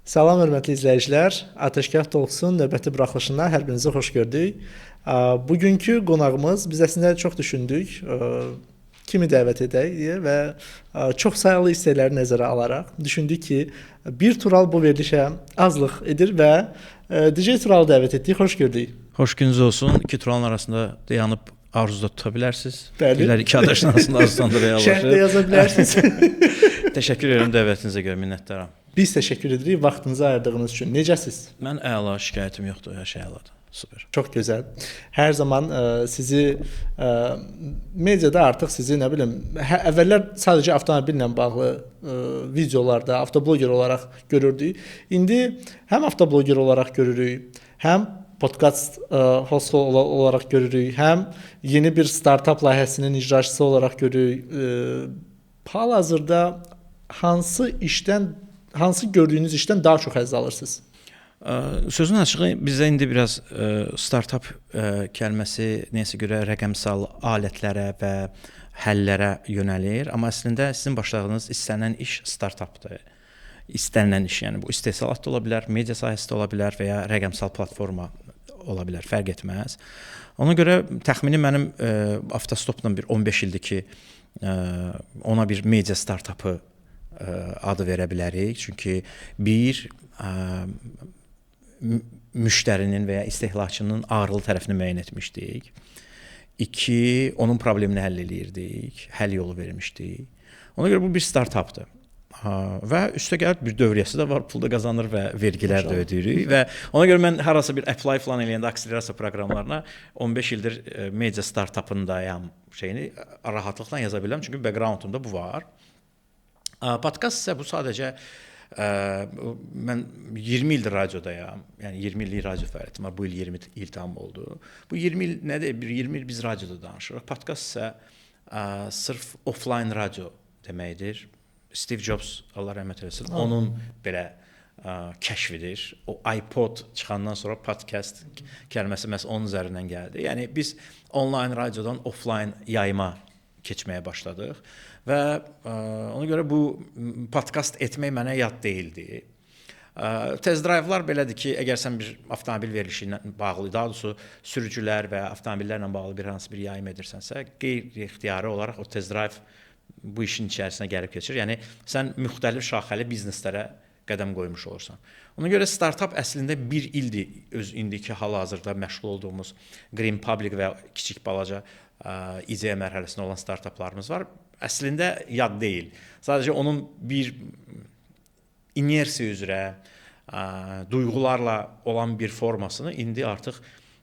Salam hörmətli izləyicilər. Atəşkəh Talksun növbəti buraxılışına hər birinizi xoş gördük. Bugünkü qonağımız biz əslində çox düşündük. Kimi dəvət edək deyə və çox sayılı istəkləri nəzərə alaraq düşündük ki, bir Tural bu verilişə azlıq edir və DJ Turalı dəvət etdik. Xoş gördük. Xoş gününüz olsun. İki Turalın arasında dayanıb arzuda tuta bilərsiniz. Bəli. Bilər iki adaşın arasında arzudan da reallaşır. Şərtdə yaza bilərsiniz. Təşəkkür edirəm dəvətinizə görə, minnətdaram. Biz təşəkkür edirik vaxtınızı ayırdığınız üçün. Necəsiz? Mən əla, şikayətim yoxdur, hər şey əladır. Super. Çox gözəl. Hər zaman sizi mediada artıq sizi nə bilim, əvvəllər sadəcə avtomobillə bağlı videolarda avtobloger olaraq görürdük. İndi həm avtobloger olaraq görürük, həm podkast host olaraq görürük, həm yeni bir startap layihəsinin icraçısı olaraq görürük. Hal-hazırda hansı gördüyünüz işdən daha çox həzz alırsınız? Sözün açığı bizə indi biraz startap kəlməsi nəyəsə görə rəqəmsal alətlərə və həllərə yönəlir, amma əslində sizin başladığınız istənilən iş startapdır. İstənilən iş, yəni bu istehsalat da ola bilər, media sahəsi də ola bilər və ya rəqəmsal platforma ola bilər, fərq etməz. Ona görə təxmini mənim avtostopla bir 15 ildir ki, ona bir media startapı adı verə bilərik. Çünki bir müştərinin və ya istehlakçının ağrılı tərəfini müəyyən etmişdik. İki, onun problemini həll eləyirdik, həll yolu vermişdik. Ona görə bu bir startapdır. Və üstəgəl bir dövriyyəsi də var, pul da qazanır və vergilər də ödəyirik və ona görə mən harasa bir apply falan eləyəndə akselerasiya proqramlarına 15 ildir media startapındayam şeyini rahatlıqla yaza bilərəm, çünki backgroundumda bu var. Podkast isə bu sadəcə mən 20 ildir radiodayam. Yəni 20 illik radio fəaliyyətim var. Bu il 20 il tam oldu. Bu 20 il nədir? 20 il biz radioda danışırıq. Podkast isə sırf offline radio deməkdir. Steve Jobs, Allah rəhmət eləsin, onun belə kəşfidir. O iPod çıxandan sonra podcast kəlməsi məhz onun üzərindən gəldi. Yəni biz online radiodan offline yayıma keçməyə başladıq və ona görə bu podkast etmək mənə yad deyildi. Test drive'lar belədir ki, əgər sən bir avtomobil verilişi ilə bağlı, daha doğrusu sürücülər və avtomobillərlə bağlı bir hansı bir yayım edirsənsə, qeyri-ixtiyari olaraq o test drive bu işin içərisinə gəlib keçir. Yəni sən müxtəlif şaxəli bizneslərə qədəm qoymuş olursan. Ona görə startap əslində bir ildir indiki hal-hazırda məşğul olduğumuz Green Public və kiçik balaca ideya mərhələsində olan startaplarımız var. Əslində yad deyil. Sadəcə onun bir inersiya üzrə duyğularla olan bir formasını indi artıq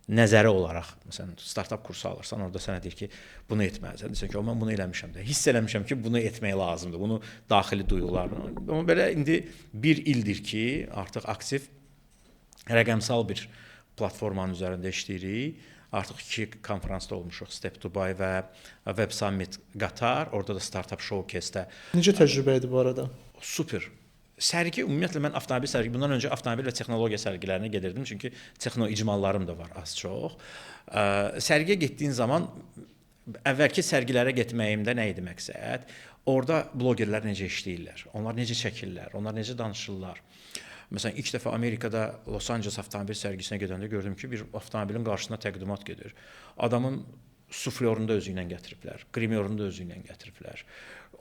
nəzəri olaraq, məsələn, startap kursu alırsan, orada sənə deyir ki, bunu etməlisən. Deyirsən ki, mən bunu eləmişəm də, hiss eləmişəm ki, bunu etmək lazımdır, bunu daxili duyğularla. Amma belə indi bir ildir ki, artıq aktiv rəqəmsal bir platformanın üzərində işləyirik. Artıq 2 konfransda olmuşuq, Step Dubai və Web Summit Qatar, orada da Startup Showcase-də. Necə təcrübə idi bu arada? Super. Sərgi, ümumiyyətlə mən avtomobil sərgi, bundan öncə avtomobil və texnologiya sərgilərinə gedirdim, çünki texno-icmallarım da var az-çox. Sərgiyə getdiyin zaman, əvvəlki sərgilərə getməyimdə nə idi məqsəd? Orada blogerlər necə işləyirlər, onlar necə çəkirlər, onlar necə danışırlar. Məsələn, ilk dəfə Amerikada Los Angeles avtomobil sərgisinə gedəndə gördüm ki, bir avtomobilin qarşısına təqdimat gedir. Adamın suflyorunu da özü ilə gətiriblər, qrimyorunu da özü ilə gətiriblər.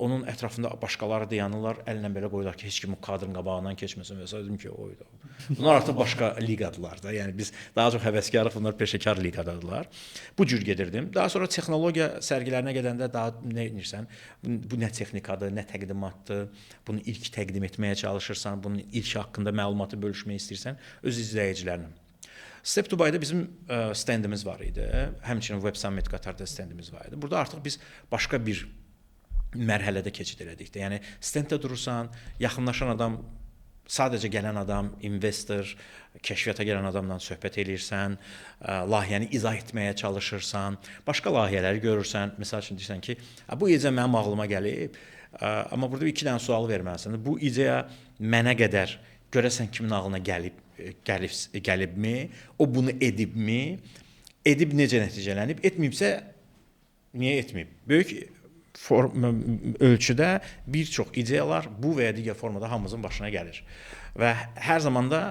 Onun ətrafında başqaları dayanırlar, əllə belə qoyurlar ki, heç kim kadrın qabağından keçməsin və dedim ki, oydu. Bunlar artıq başqa liqadılar da. Yəni biz daha çox həvəskarıq, bunlar peşəkar liqadadılar. Bu cür gedirdim. Daha sonra texnologiya sərgilərinə gedəndə daha nə edirsən? Bu nə texnikadır, nə təqdimatdır? Bunu ilk təqdim etməyə çalışırsan, bunun ilk haqqında məlumatı bölüşmək istəyirsən öz izləyicilərinə. Step Dubai'da bizim stendimiz var idi. Həmçinin Web Summit Qatarda stendimiz var idi. Burada artıq biz başqa bir mərhələdə keçid elədik də. Yəni stenddə durursan, yaxınlaşan adam, sadəcə gələn adam, investor, kəşfiyyata gələn adamla söhbət eləyirsən, layihəni izah etməyə çalışırsan, başqa layihələri görürsən. Məsəl üçün deyirsən ki, bu ideya mənim ağlıma gəlib, amma burada 2 dənə sual verməlisən. Bu ideya mənə qədər görəsən kimin ağlına gəlibmi? O bunu edibmi? Edib necə nəticələnib? Etməyibsə niyə etməyib? Böyük ölçüdə bir çox ideyalar bu və ya digər formada hamımızın başına gəlir. Və hər zaman da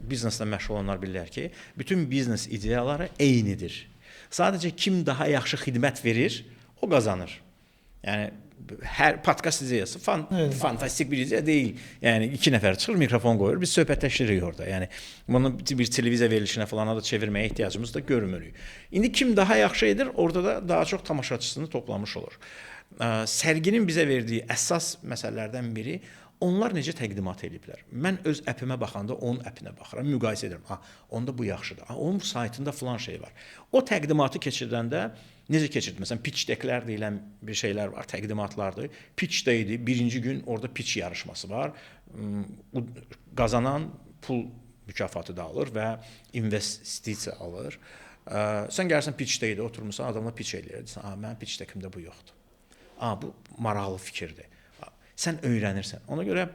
bizneslə məşğul olanlar bilirlər ki, bütün biznes ideyaları eynidir. Sadəcə kim daha yaxşı xidmət verir, o qazanır. Yəni hər podkast ideyası fantastik bir ideya deyil. Yəni 2 nəfər çıxır, mikrofon qoyur, biz söhbətləşirik orada. Yəni bunu bir televiziya verilişinə falana da çevirməyə ehtiyacımız da görmürük. İndi kim daha yaxşı edir, orada da daha çox tamaşaçısını toplamış olur. Sərginin bizə verdiyi əsas məsələlərdən biri onlar necə təqdimat ediblər. Mən öz appimə baxanda onun appinə baxıram, müqayisə edirəm. Onda bu yaxşıdır. Onun saytında filan şey var. O təqdimatı keçirdəndə necə keçirdi? Məsələn, pitch decklər deyilən bir şeylər var, təqdimatlardır. Pitch də idi. Birinci gün orada pitch yarışması var. Qazanan pul mükafatı da alır və investisiya alır. Sən gəlirsən pitchdə idi, oturmusan, adamla pitch eləyirsən. Mənim pitch deckimdə bu yoxdur. Bu maraqlı fikirdir. Sən öyrənirsən. Ona görə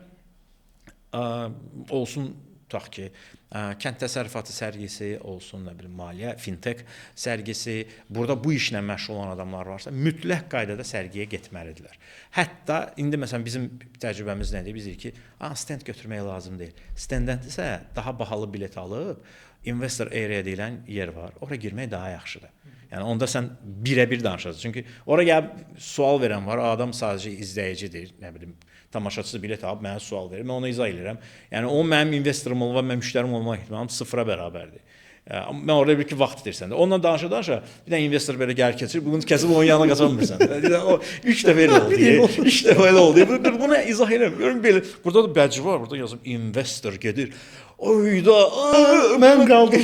olsun tutaq ki, kənd təsərrüfatı sərgisi olsun, nə bilim, maliyyə, fintech sərgisi, burada bu işlə məşğul olan adamlar varsa, mütləq qaydada sərgiyə getməlidirlər. Hətta indi məsələn bizim təcrübəmiz nədir? Biz deyirik ki, stand götürmək lazım deyil. Standdən isə daha bahalı bilet alıb, investor area deyilən yer var. Ora girmək daha yaxşıdır. Yəni onda sən birə-bir danışacaqsın. Çünki ora gəlib sual verən var, adam sadəcə izləyicidir, nə bilim, tamaşaçısı bilet alıb mənə sual verir, mən ona izah edirəm. Yəni o mənim investorum olma, mənim müştərim olma ehtimalım 0-a bərabərdir. Mən orada bir ki vaxt itirsən də. Onunla danışa-danışa bir dənə investor belə gəlir keçir, bunu kəsib onun yanına qaçamırsan. O 3 dəfə elə oldu. 3 dəfə elə oldu. Bunu izah edirəm. Görün belə, burada da bədci var, burada yazıb investor gedir. Oyda, mən qaldım.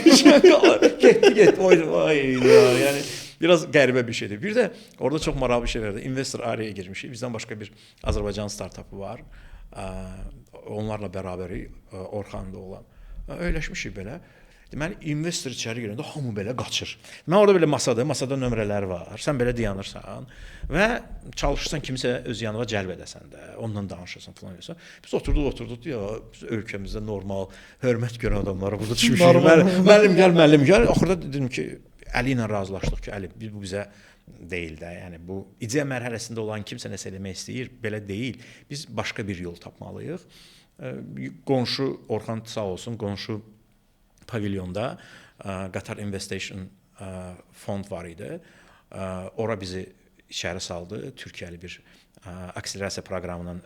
Getdi. Oyda. Yəni biraz qəribə bir şeydir. Bir də orada çox maraqlı bir şey var. Investor araya girmişik. Bizdən başqa bir Azərbaycan startapı var. Onlarla bərabərik, Orxanda olan. Öyləşmişik belə. Deməli, investor içəri girəndə hamı belə qaçır. Mən orada belə masada nömrələr var. Sən belə dayanırsan və çalışırsan kimsə öz yanına cəlb edəsən də, onunla danışırsan falan eləsən. Biz oturduq ya, biz ölkəmizdə normal, hörmət görən adamlara burada düşmüşük. Müəllim gəl. Axırda dedim ki, Əli ilə razılaşdıq ki, Əli, bu bizə deyil də. Yəni bu ideya mərhələsində olan kimsə nəsə eləmək istəyir, belə deyil. Biz başqa bir yol tapmalıyıq. Qonşu Orxan sağ olsun, qonşu pavilyonda Qatar Investation fond var idi. Ora bizi içəri saldı. Türkiyəli bir akselerasiya proqramının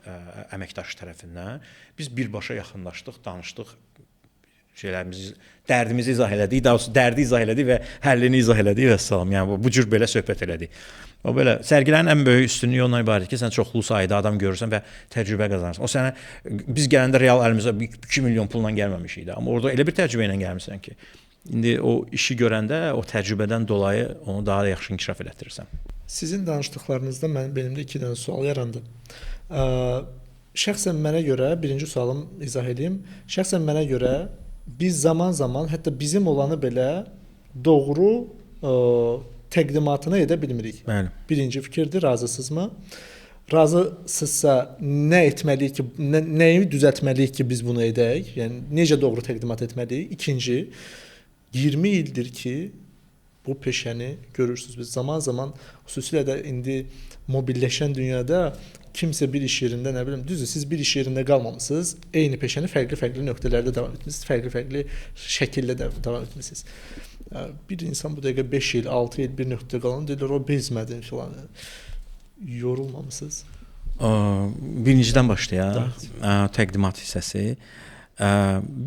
əməkdaşı tərəfindən. Biz birbaşa yaxınlaşdıq, danışdıq. Dərdimizi izah elədik, daha doğrusu dərdi izah elədik və həllini izah elədik və salam. Yəni bu cür belə söhbət elədik. O belə sərgilərin ən böyük üstünlüyü ondan ibarətdir ki, sən çoxlu sayda adam görürsən və təcrübə qazanırsan. O sənə biz gələndə real əlimizə 2 milyon pulla gəlməmişik də, amma orada elə bir təcrübə ilə gəlmisən ki, indi o işi görəndə o təcrübədən dolayı onu daha da yaxşı inkişaf elətdirirsən. Sizin danışdıqlarınızda benimdə 2 dənə sual yarandı. Şəxsən mənə görə, birinci sualım izah edeyim. Şəxsən mənə görə biz zaman-zaman hətta bizim olanı belə doğru təqdimatını edə bilmirik. Bəli. Birinci fikirdir, razısınızmı? Razısınızsa nə etməliyik ki, nəyi düzəltməliyik ki, biz bunu edək? Yəni necə doğru təqdimat etməliyik? İkinci, 20 ildir ki, bu peşəni görürsüz. Biz zaman-zaman xüsusilə də indi mobilləşən dünyada kimsə bir iş yerində, nə bilim, düzdür, siz bir iş yerində qalmamısınız, eyni peşəni fərqli nöqtələrdə davam etmisiniz, fərqli şəkildə davam etmisiniz. Bir insan bu dəqiqə 5 il, 6 il bir nöqtədə qalan, deyirlər, o bezmədin filan. Yorulmamısınız? Birincidən başlayaq, təqdimat hissəsi.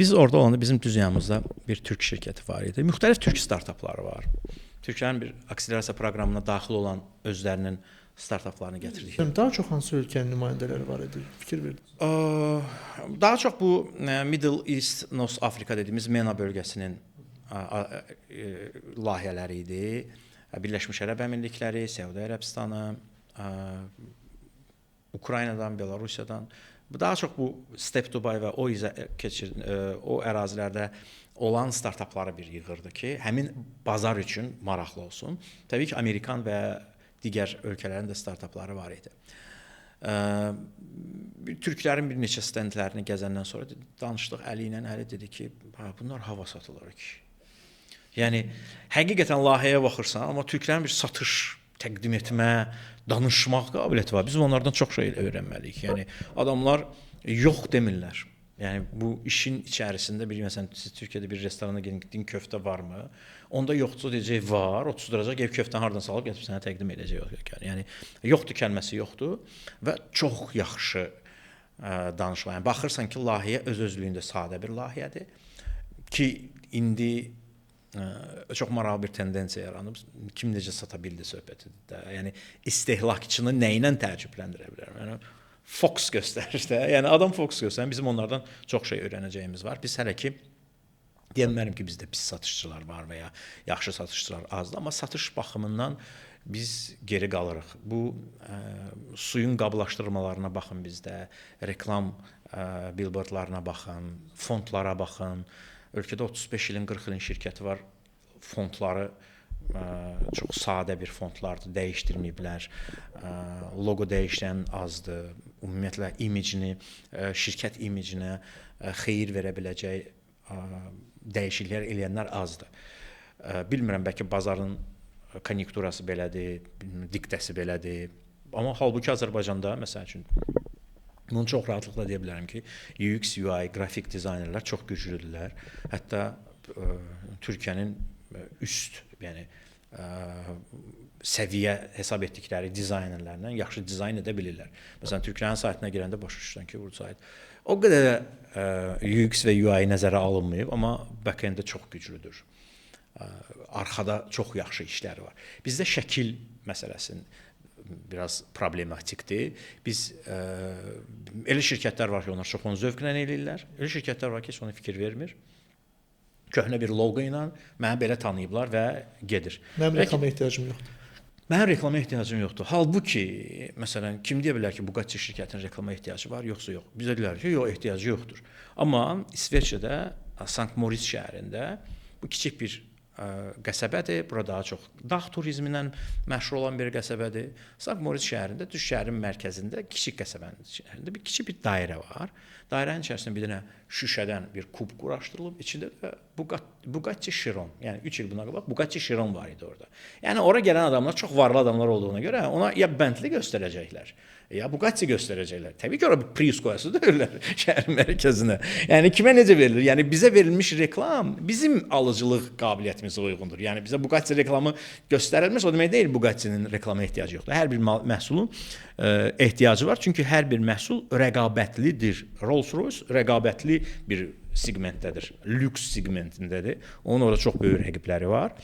Biz orada olanda bizim düz yanımızda bir türk şirkəti var idi. Müxtəlif türk startapları var. Türklərin bir akselerasiya proqramına daxil olan özlərinin startaplarını gətirdik. Daha çox hansı ölkənin nümayəndələri var idi? Fikir verdiniz. Daha çox bu Middle East, North Africa dediyimiz MENA bölgəsinin layihələri idi. Birləşmiş Ərəb Əmirlikləri, Səudiyyə Ərəbistanı, Ukraynadan, Belarusiyadan. Daha çox bu Step Dubai və o ərazilərdə olan startapları bir yığırdı ki, həmin bazar üçün maraqlı olsun. Təbii ki, Amerikan və digər ölkələrin də startapları var idi. Türklərin bir neçə stendlərini gəzəndən sonra danışdıq Əli ilə. Əli dedi ki, bunlar hava satılır ki. Yəni, həqiqətən layihəyə baxırsan, amma türklərin bir satış təqdim etmə, danışmaq qabiliyyəti var. Biz onlardan çox şey öyrənməliyik. Yəni adamlar yox demirlər. Yəni bu işin içərisində bir məsələn siz Türkiyədə bir restorana gedin köftə varmı? Onda yoxdur deyəcək var, otuzduracaq, ev köftəni hardan salıb gətirib sənə təqdim edəcək. Yəni yoxdur kəlməsi yoxdur və çox yaxşı danışma. Yəni baxırsan ki, layihə öz-özlüyündə sadə bir layihədir ki, indi çox maraqlı bir tendensiya yaranıb. Kim necə sata bildi söhbətidir də. Yəni istehlakçını nə ilə təəccübləndirə bilər? Yəni Fox göstərir də. Yəni adam Fox göstərir. Bizim onlardan çox şey öyrənəcəyimiz var. Biz hələ ki deyəmərəm ki, bizdə pis satışçılar var və ya yaxşı satışçılar azdır, amma satış baxımından biz geri qalırıq. Bu suyun qablaşdırmalarına baxın bizdə, reklam billboardlarına baxın, fontlara baxın. Ölkədə 35 ilin, 40 ilin şirkəti var. Fontları çox sadə bir fontlardır, dəyişdirməyiblər. Loqo dəyişən azdır. Ümumiyyətlə imicini, şirkət imicinə xeyir verə biləcək dəyişikliklər eləyənlər azdır. Bilmirəm, bəlkə bazarın konjunkturası belədir, diktəsi belədir. Amma halbuki Azərbaycanda məsəl üçün bunu çox rahatlıqla deyə bilərəm ki, UX, UI, qrafik dizaynerlər çox güclüdürlər. Hətta Türkiyənin üst, yəni səviyyə hesab etdikləri dizaynerlərlə yaxşı dizayn edə bilirlər. Məsələn, Türkiyənin saytına girəndə başa düşürsən ki, bu sayt o qədər UX və UI nəzərə alınmayıb, amma back-enddə çox güclüdür. Arxada çox yaxşı işləri var. Bizdə şəkil məsələsinin biraz problematikdir. Biz elə şirkətlər var ki, onlar çox onu zövqlə eləyirlər. Elə şirkətlər var ki, heç ona fikir vermir. Köhnə bir loqo ilə məni belə tanıyıblar və gedir. Mənim reklama ehtiyacım yoxdur. Mənim reklama ehtiyacım yoxdur. Halbuki, məsələn, kim deyə bilər ki, Bugatti şirkətinin reklama ehtiyacı var, yoxsa yox? Bizə deyirlər ki, yox, ehtiyacı yoxdur. Amma İsveçrədə, Sankt Moritz şəhərində bu kiçik bir qəsəbədir. Bura daha çox dağ turizmindən məşhur olan bir qəsəbədir. Sankt Moritz şəhərində, düz şəhərin mərkəzində, kiçik qəsəbənin şəhərində bir kiçik bir dairə var. Dairənin içərisində bir dənə şüşədən bir kub quraşdırılıb, içində də Bugatti Chiron, yəni 3 il buna qabaq Bugatti Chiron var idi orada. Yəni ora gələn adamlar çox varlı adamlar olduğuna görə ona ya Bentley göstərəcəklər, ya Bugatti göstərəcəklər. Təbii ki, ora bir Prius qoyası deyirlər şəhərin mərkəzinə. Yəni kimə necə verilir? Yəni bizə verilmiş reklam bizim alıcılıq qabiliyyətimizə uyğundur. Yəni bizə Bugatti reklamı göstərilmiş, o demək deyil Bugattinin reklama ehtiyacı yoxdur. Hər bir məhsulun ehtiyacı var, çünki hər bir məhsul rəqabətlidir. Rolls-Royce rəqabətli bir segmentdədir, lüks segmentindədir. Onun orada çox böyük rəqibləri var.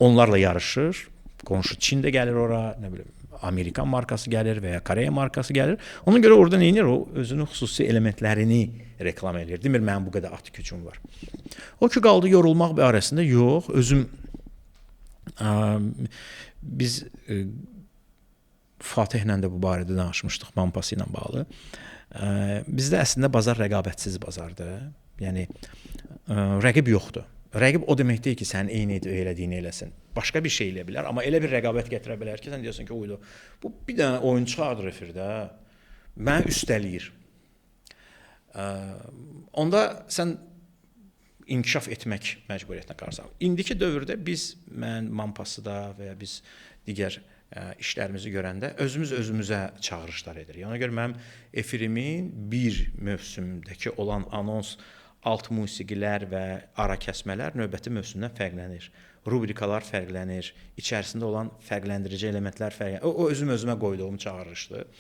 Onlarla yarışır. Qonşu Çin də gəlir ora, nə bilim, Amerikan markası gəlir və ya Koreya markası gəlir. Ona görə orada nə edir? O özünün xüsusi elementlərini reklam edir. Demir mənim bu qədər at gücüm var. O ki qaldı yorulmaq barəsində yox, özüm biz Fatihlə də bu barədə danışmışdıq, Mampası ilə bağlı. Bizdə əslində bazar rəqabətsiz bazardır. Yəni rəqib yoxdur. Rəqib o demək deyil ki, sənin eyni elədiyini eləsin. Başqa bir şey eləyə bilər, amma elə bir rəqabət gətirə bilər ki, sən deyirsən ki, oydu. Bu bir dənə oyun çıxardır efirdə. Məni üstələyir. Onda sən inkişaf etmək məcburiyyətinə qalırsan. İndiki dövrdə biz, mən Mampasıda və ya biz digər işlərimizi görəndə özümüzə çağırışlar edirik. Ona görə mənim efirimin bir mövsümdəki olan anons, alt musiqilər və ara kəsmələr növbəti mövsümdən fərqlənir. Rubrikalar fərqlənir, içərisində olan fərqləndirici elementlər fərqlənir. O özümə qoyduğum çağırışdır.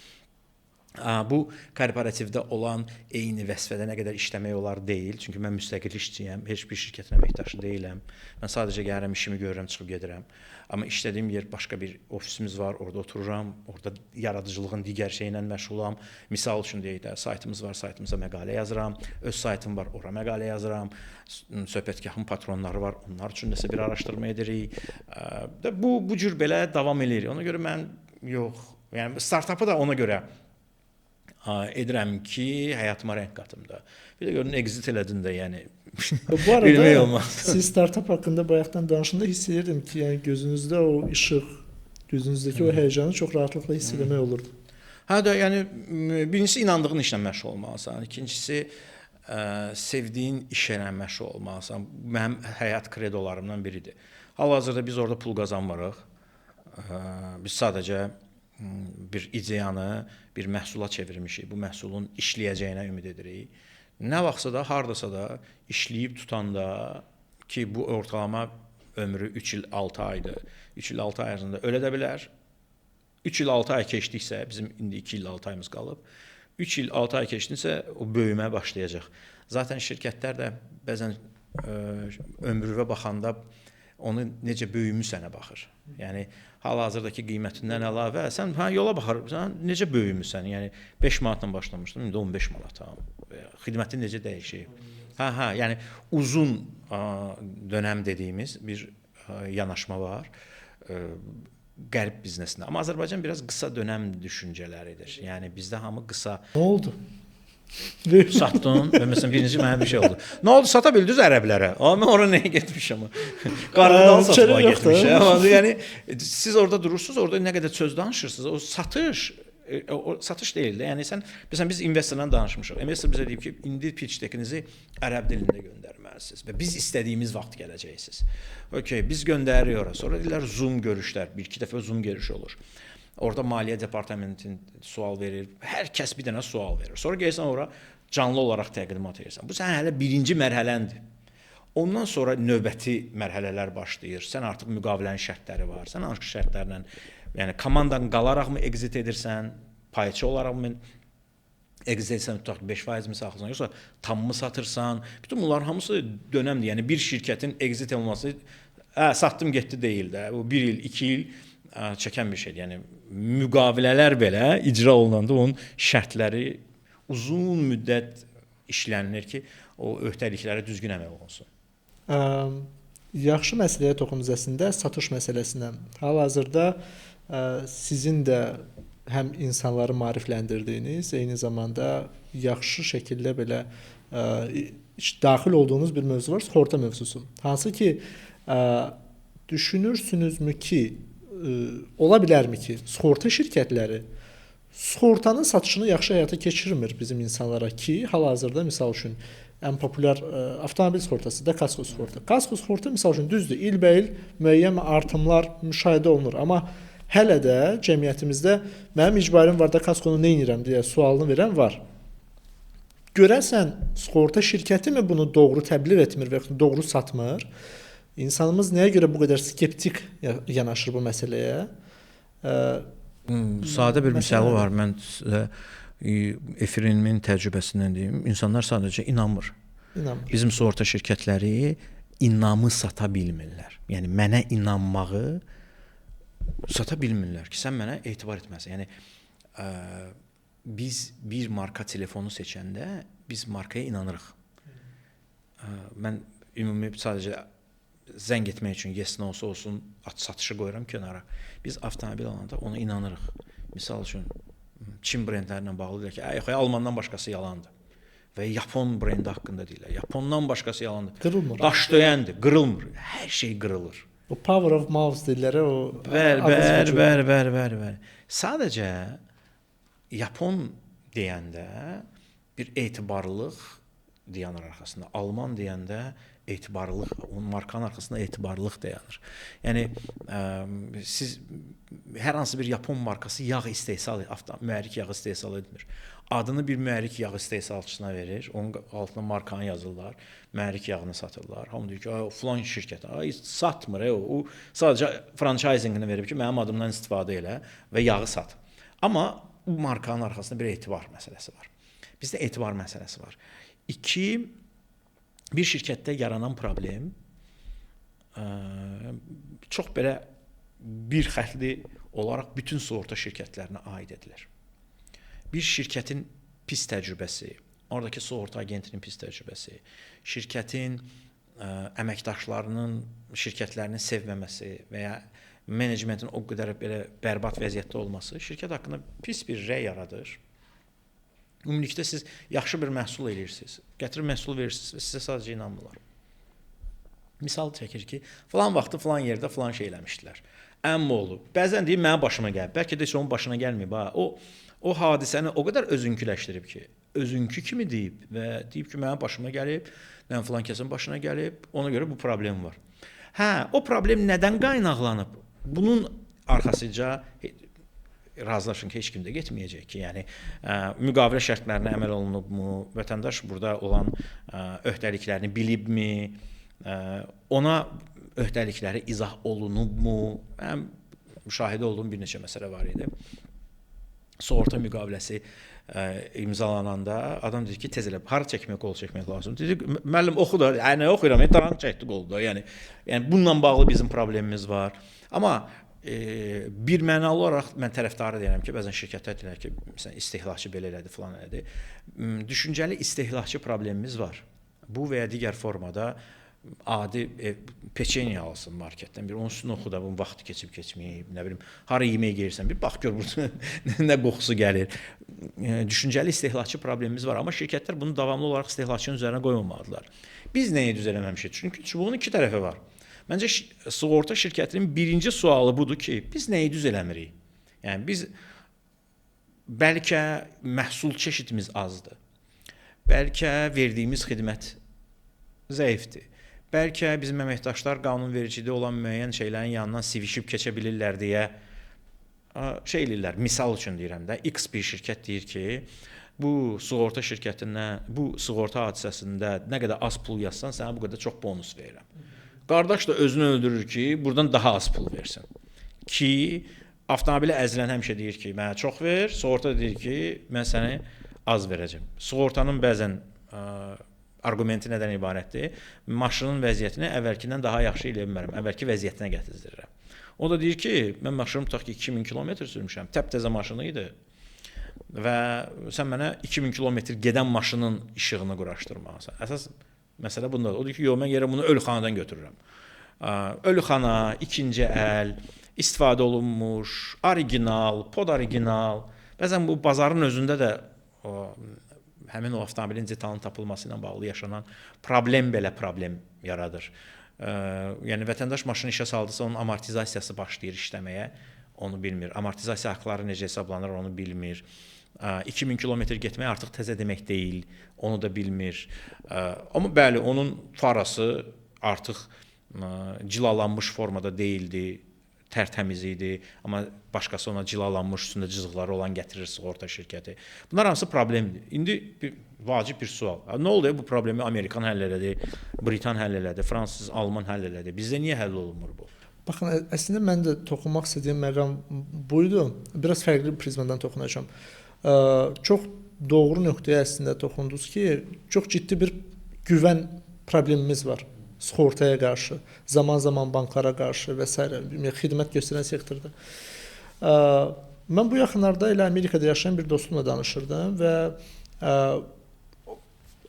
Bu korporativdə olan eyni vəzifədə nə qədər işləmək olar deyil. Çünki mən müstəqil işçiyəm, heç bir şirkətin əməkdaşı deyiləm. Mən sadəcə gəlirəm, işimi görürəm, çıxıb gedirəm. Amma işlədiyim yer başqa bir ofisimiz var, orada otururam, orada yaradıcılığın digər şeylə məşğulam. Misal üçün deyək də, saytımız var, saytımıza məqalə yazıram, öz saytım var, ora məqalə yazıram. Söhbətgahın patronları var, onlar üçün nəsə bir araşdırma edirik. Bu cür belə davam eləyir. Ona görə mən yəni startapı da ona görə edirəm ki, həyatıma rəng qatım da. Bir də görün, exit elədin də, yəni bu arada siz startup haqqında bayaqdan danışanda hiss edirdim ki, yəni gözünüzdə o işıq, gözünüzdəki o həyəcanı çox rahatlıqla hiss etmək olurdu. Hə də, yəni birincisi inandığın işlə məşğul olmalısan, ikincisi sevdiyin işlə məşğul olmalısan. Mənim həyat kredolarımdan biridir. Hal-hazırda biz orada pul qazanmırıq. biz sadəcə bir ideyanı bir məhsula çevirmişik. Bu məhsulun işləyəcəyinə ümid edirik. Nə vaxtsa da, hardasa da işləyib tutanda ki, bu ortalama ömrü 3 il 6 aydır. 3 il 6 ay ərzində ölə də bilər. 3 il 6 ay keçdiksə, bizim indi 2 il 6 ayımız qalıb. 3 il 6 ay keçdiksə o böyüməyə başlayacaq. Zaten şirkətlər də bəzən ömrünə baxanda onu necə böyümüsənə baxır. Yəni hal-hazırdakı qiymətindən əlavə sən yola baxırsan, necə böyümüsən? Yəni 5 manatdan başlamışdım, indi 15 manata. Xidmətin necə dəyişib? Yəni uzun dönəm dediyimiz bir yanaşma var. Qərb biznesində. Amma Azərbaycan biraz qısa dönəm düşüncələridir. Yəni bizdə hamı qısa. Nə oldu? Satdın və məsələn birinci mənə bir şey oldu. Nə oldu? Sata bildiniz ərəblərə? Mən ora nəyə getmişəm? Qarnıdan satmağa getmişəm. Yəni siz orada durursunuz, orada nə qədər söz danışırsınız, o satış deyil də. Yəni məsələn biz investorla danışmışıq. Investor bizə deyib ki, indi pitch deckinizi ərəb dilində göndərməlisiniz və biz istədiyimiz vaxt gələcəksiniz. Okay, biz göndəririk ora. Sonra deyirlər Zoom görüşlər, 1-2 dəfə Zoom görüşü olur. Orada maliyyə departamentindən sual verir. Hər kəs bir dənə sual verir. Sonra gəlsən ora canlı olaraq təqdimat edirsən. Bu sənin hələ birinci mərhələndir. Ondan sonra növbəti mərhələlər başlayır. Sən artıq müqavilənin şərtləri var. Sən hansı şərtlərlə, yəni komandanın qalaraqmı exit edirsən, payçı olaraqmı exit edirsən, tutaq 5% mi saxlayırsan, yoxsa tamımı satırsan. Bütün bunların hamısı dönəmdir. Yəni bir şirkətin exit olması, satdım getdi deyil də. Bu 1 il, 2 il çəkən bir şeydir. Yəni müqavilələr belə icra olunanda onun şərtləri uzun müddət işlənilir ki, o öhdəliklərə düzgün əməl olunsun. Yaxşı məsələyə toxundunuz əslində satış məsələsinə. Hal-hazırda sizin də həm insanları maarifləndirdiyiniz, eyni zamanda yaxşı şəkildə belə daxil olduğunuz bir mövzu var, sığorta mövzusu. Hansı ki, düşünürsünüzmü ki, ola bilərmi ki, sığorta şirkətləri sığortanın satışını yaxşı həyata keçirmir bizim insanlara ki, hal-hazırda misal üçün ən populyar avtomobil sığortası da kasko sığorta. Kasko sığorta misal üçün düzdür, ilbəil müəyyən artımlar müşahidə olunur, amma hələ də cəmiyyətimizdə mənim icbarim var da kaskonu nə edirəm deyə sualını verən var. Görəsən sığorta şirkəti mi bunu doğru təbliğ etmir və doğru satmır? İnsanımız nəyə görə bu qədər skeptik yanaşır bu məsələyə? Sadə bir misalı var. Mən efirimin təcrübəsindən deyim. İnsanlar sadəcə inanmır. Bizim sığorta şirkətləri inamı sata bilmirlər. Yəni mənə inanmağı sata bilmirlər ki, sən mənə etibar etməlisən. Yəni biz bir marka telefonu seçəndə biz markaya inanırıq. Mən ümumi sadəcə zəng etmək üçün yes nə olsa olsun satışı qoyuram kənara. Biz avtomobil alanda ona inanırıq. Misal üçün Çin brendlərinə bağlı deyirlər ki, yox, Almandan başqası yalandır. Və Yapon brendi haqqında deyirlər. Yapondan başqası yalandır. Qırılmır. Daş döyəndir, qırılmır. Hər şey qırılır. O power of mouse deyirlər, o Bəli. Sadəcə Yapon deyəndə bir etibarlılıq dayanır arxasında. Alman deyəndə etibarlılıq, onun markanın arxasında etibarlılıq dayanır. Yəni siz hər hansı bir Yapon markası yağ istehsal mühərrik yağı istehsal etmir. Adını bir mühərrik yağ istehsalçısına verir, onun altına markanı yazırlar, mühərrik yağını satırlar. Hamı deyir ki, filan şirkət satmır, o sadəcə franchisingini verib ki, mənim adımdan istifadə elə və yağı sat. Amma bu markanın arxasında bir etibar məsələsi var. Bizdə etibar məsələsi var. 2, bir şirkətdə yaranan problem çox belə bir xəttli olaraq bütün sığorta şirkətlərinə aid edilir. Bir şirkətin pis təcrübəsi, oradakı sığorta agentinin pis təcrübəsi, şirkətin əməkdaşlarının şirkətlərini sevməməsi və ya menecmentin o qədər belə bərbad vəziyyətdə olması şirkət haqqında pis bir rəy yaradır. Ümumilikdə siz yaxşı bir məhsul eləyirsiniz, gətirib məhsul verirsiniz və sizə sadəcə inanmırlar. Misal çəkir ki, falan vaxtı falan yerdə falan şey eləmişdilər. Əmma olub. Bəzən deyir, mənim başıma gəlib. Bəlkə də heç onun başına gəlməyib. O hadisəni o qədər özünküləşdirib ki, özünkü kimi deyib və deyib ki, mənim başıma gəlib, mən falan kəsin başına gəlib, ona görə bu problem var. O problem nədən qaynaqlanıb? Bunun arxasınca razılaşın ki heç kim də getməyəcək ki, yəni müqavilə şərtlərinə əməl olunubmu, vətəndaş burada olan öhdəliklərini bilibmi, ona öhdəlikləri izah olunubmu? Mənim müşahidə olduğum bir neçə məsələ var idi. Sığorta müqaviləsi imzalananda adam dedi ki, tez elə hara çəkmək, qol çəkmək lazım. Dedi, müəllim oxu da, nə oxuyuram, taran çəkdi qolu da. Yəni bununla bağlı bizim problemimiz var. Amma bir mənalı olaraq mən tərəfdarı deyirəm ki, bəzən şirkətlər deyirlər ki, məsələn, istehlakçı belə elədi, falan elədi. Düşüncəli istehlakçı problemimiz var. Bu və ya digər formada adi peçenya alsın marketdən, bir onun üstünə oxu da, bunun vaxtı keçib keçməyib, nə bilim, hara yemək yeyirsən, bir bax gör burada nə qoxusu gəlir. Düşüncəli istehlakçı problemimiz var, amma şirkətlər bunu davamlı olaraq istehlakçının üzərinə qoymamalıdırlar. Biz nəyi düz eləməmişik? Çünki çubuğun iki tərəfi var. Məncə sığorta şirkətinin birinci sualı budur ki, biz nəyi düz eləmirik? Yəni biz bəlkə məhsul çeşidimiz azdır. Bəlkə verdiyimiz xidmət zəifdir. Bəlkə bizim əməkdaşlar qanunvericiliyi olan müəyyən şeylərin yanından sivişib keçə bilirlər deyə şey eləyirlər. Misal üçün deyirəm də, X bir şirkət deyir ki, bu sığorta şirkətindən, bu sığorta hadisəsində nə qədər az pul yazsan, sənə bu qədər çox bonus verirəm. Qardaş da özünü öldürür ki, buradan daha az pul versin. Ki, avtomobilə əzilən həmişə deyir ki, mənə çox ver, sığorta deyir ki, mən səni az verəcəm. Sığortanın bəzən argumenti nədən ibarətdir? Maşının vəziyyətini əvvəlkindən daha yaxşı eləyə bilmərəm, əvvəlki vəziyyətinə gətizdirirəm. O da deyir ki, mən maşınım tutaq ki, 2000 kilometr sürmüşəm, təptəzə maşını idi və sən mənə 2000 kilometr gedən maşının işığını quraşdırmalısan. Əsas məsələ bundadır. O deyir ki, yox, mən yerə bunu ölüxanadan götürürəm. Ölüxana, ikinci əl, istifadə olunmuş, original, pod original. Bəzən bu bazarın özündə də həmin o avtomobilin detalının tapılması ilə bağlı yaşanan problem belə problem yaradır. Yəni vətəndaş maşını işə saldısa, onun amortizasiyası başlayır işləməyə, onu bilmir. Amortizasiya haqqları necə hesablanır, onu bilmir. 2000 kilometr getmək artıq təzə demək deyil, onu da bilmir. Amma bəli, onun farası artıq cilalanmış formada deyildi, tərtəmiz idi, amma başqası ona cilalanmış, üstündə cızıqları olan gətirir sığorta şirkəti. Bunlar hamısı problemdir. İndi vacib bir sual. Nə oldu bu problemi Amerikan həll elədi, Britan həll elədi, Fransız, Alman həll elədi. Bizdə niyə həll olunmur bu? Baxın, əslində mən də toxunmaq istədiyim məqam buydu. Biraz fərqli bir prizmadan toxunacağam. Çox doğru nöqtəyə əslində toxundunuz ki, çox ciddi bir güvən problemimiz var sığortaya qarşı, zaman-zaman banklara qarşı və s. xidmət göstərən sektorda. Mən bu yaxınlarda elə Amerikada yaşayan bir dostumla danışırdım və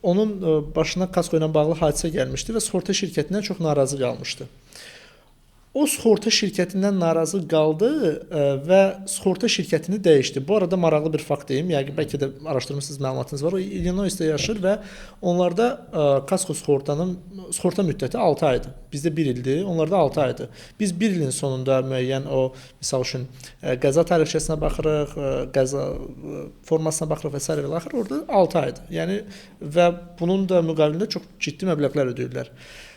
onun başına kasko ilə bağlı hadisə gəlmişdi və sığorta şirkətindən çox narazı qalmışdı. O sığorta şirkətindən narazı qaldı və sığorta şirkətini dəyişdi. Bu arada maraqlı bir fakt deyim. Yəni bəlkə də araşdırmısınız, məlumatınız var. O Illinoisdə yaşır və onlarda kasko sığorta müddəti 6 aydır. Bizdə 1 ildir, onlarda 6 aydır. Biz 1 ilin sonunda müəyyən o misal üçün qəza tarixçəsinə baxırıq, qəza formasına baxırıq və s. və axır orada 6 aydır. Yəni və bunun da müqabilində çox ciddi məbləğlər ödəyirlər.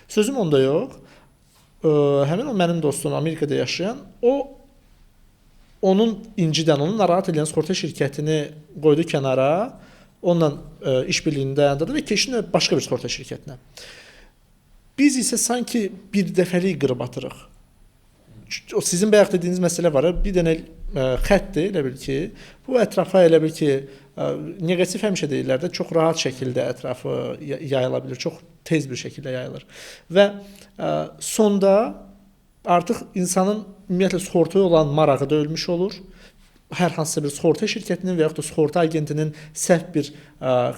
Sözüm onda yox. Həmin o mənim dostum Amerikada yaşayan, onun incidən, onu narahat edən sığorta şirkətini qoydu kənara, onunla işbirliyini dayandırdı və keçdi başqa bir sığorta şirkətinə. Biz isə sanki bir dəfəlik qırıb atırıq. O sizin bayaq dediyiniz məsələ var, bir dənə xəttdir, elə bil ki, bu ətrafa elə bil ki, neqativ həmişə deyirlər də, çox rahat şəkildə ətrafı yayıla bilir, çox tez bir şəkildə yayılır. Və sonda artıq insanın ümumiyyətlə sığortaya olan marağı da ölmüş olur. Hər hansısa bir sığorta şirkətinin və yaxud da sığorta agentinin səhv bir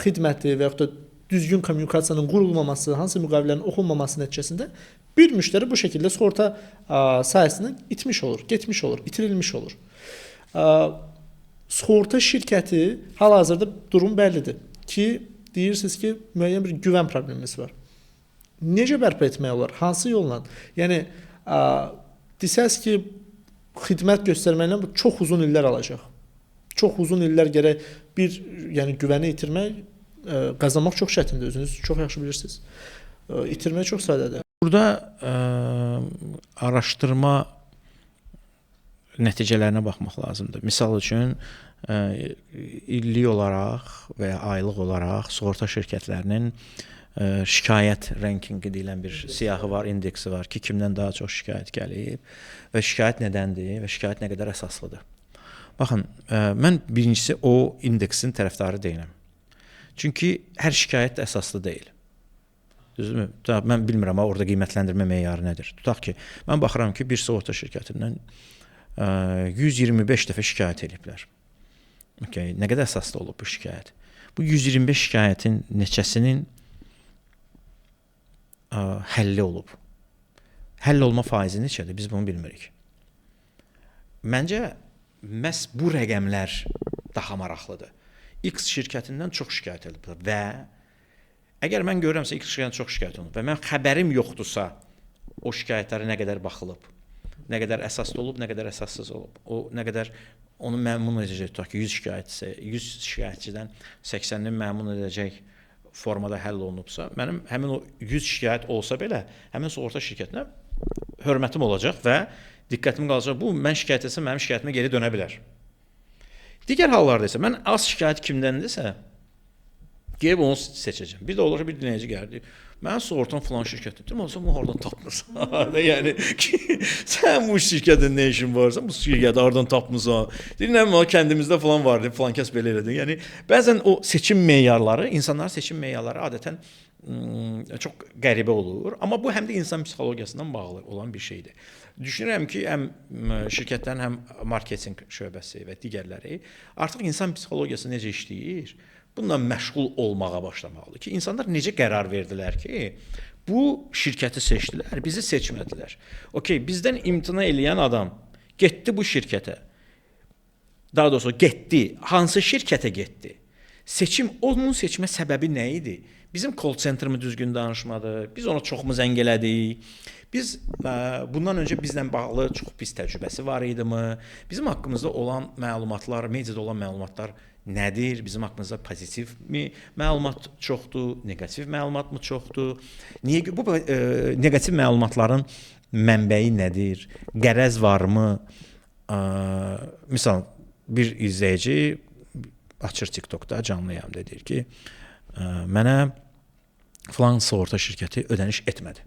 xidməti və yaxud da düzgün kommunikasiyanın qurulmaması, hansı müqavilələrin oxunmaması nəticəsində bir müştəri bu şəkildə sığorta sahəsindən itmiş olur, getmiş olur, itirilmiş olur. Sığorta şirkəti hal-hazırda durum bəllidir ki, deyirsiniz ki, müəyyən bir güvən problemimiz var. Necə bərpa etmək olar? Hansı yolla? Yəni, desəz ki, xidmət göstərməklə bu çox uzun illər alacaq. Çox uzun illər gərək bir güvəni itirmək, qazanmaq çox çətindir, özünüz çox yaxşı bilirsiniz. İtirmək çox sadədir. Burada araşdırma nəticələrinə baxmaq lazımdır. Misal üçün illik olaraq və ya aylıq olaraq sığorta şirkətlərinin şikayət rankinqi deyilən bir siyahı var, indeksi var ki, kimdən daha çox şikayət gəlib və şikayət nədəndir və şikayət nə qədər əsaslıdır. Baxın, mən birincisi o indeksin tərəfdarı deyiləm. Çünki hər şikayət də əsaslı deyil. Düzdürmü? Mən bilmirəm orada qiymətləndirmə meyarı nədir. Tutaq ki, mən baxıram ki, bir sığorta şirkətindən 125 dəfə şikayət ediblər. Okay. Nə qədər əsaslı olub bu şikayət? Bu 125 şikayətin neçəsinin həlli olub? Həll olma faizi neçədir? Biz bunu bilmirik. Məncə, məhz bu rəqəmlər daha maraqlıdır. X şirkətindən çox şikayət edilib və əgər mən görürəmsə X şirkətindən çox şikayət olunub və mən xəbərim yoxdursa o şikayətlərə nə qədər baxılıb, nə qədər əsaslı olub, nə qədər əsassız olub, o nə qədər onu məmnun edəcək, tutaq ki, 100 şikayətçisə, 100 şikayətçidən 80-nin məmnun edəcək formada həll olunubsa, mənim həmin o 100 şikayət olsa belə, həmin sığorta şirkətinə hörmətim olacaq və diqqətim qalacaq, bu mən şikayət etsəm, mənim şikayətimə geri dönə bilər. Digər hallarda isə, mən az şikayət kimdəndirsə, gəlib onu seçəcəm. Bir də olur, bir dinləyici gəldi. Mən sığortam falan şirkətdir. Deyirəm, olsa bunu oradan tapmırsan. Yəni ki, sən bu şirkətin nə işin varsa, bu şirkəti oradan tapmırsan. Deyirəm, kəndimizdə falan vardı, falan kəs belə elədi. Yəni, bəzən o seçim meyarları, insanların seçim meyarları adətən çox qəribə olur. Amma bu həm də insan psixologiyasından bağlı olan bir şeydir. Düşünürəm ki, həm şirkətlərin, həm marketinq şöbəsi və digərləri artıq insan psixologiyası necə işləyir, bununla məşğul olmağa başlamalıdır ki, insanlar necə qərar verdilər ki, bu şirkəti seçdilər, bizi seçmədilər. Okay, bizdən imtina eləyən adam getdi bu şirkətə, daha doğrusu getdi, hansı şirkətə getdi? Onun seçmə səbəbi nə idi? Bizim call center'ımı düzgün danışmadı, biz ona çoxmu zəng elədik, biz bundan öncə bizlə bağlı çox pis təcrübəsi var idimi, bizim haqqımızda olan məlumatlar, mediada olan məlumatlar nədir? Bizim haqqımızda pozitiv mi məlumat çoxdur, negativ məlumat mı çoxdur? Niyə bu negativ məlumatların mənbəyi nədir? Qərəz varmı? Misal bir izləyici açır TikTokda canlıyam deyir ki, mənə falan sığorta şirkəti ödəniş etmədi.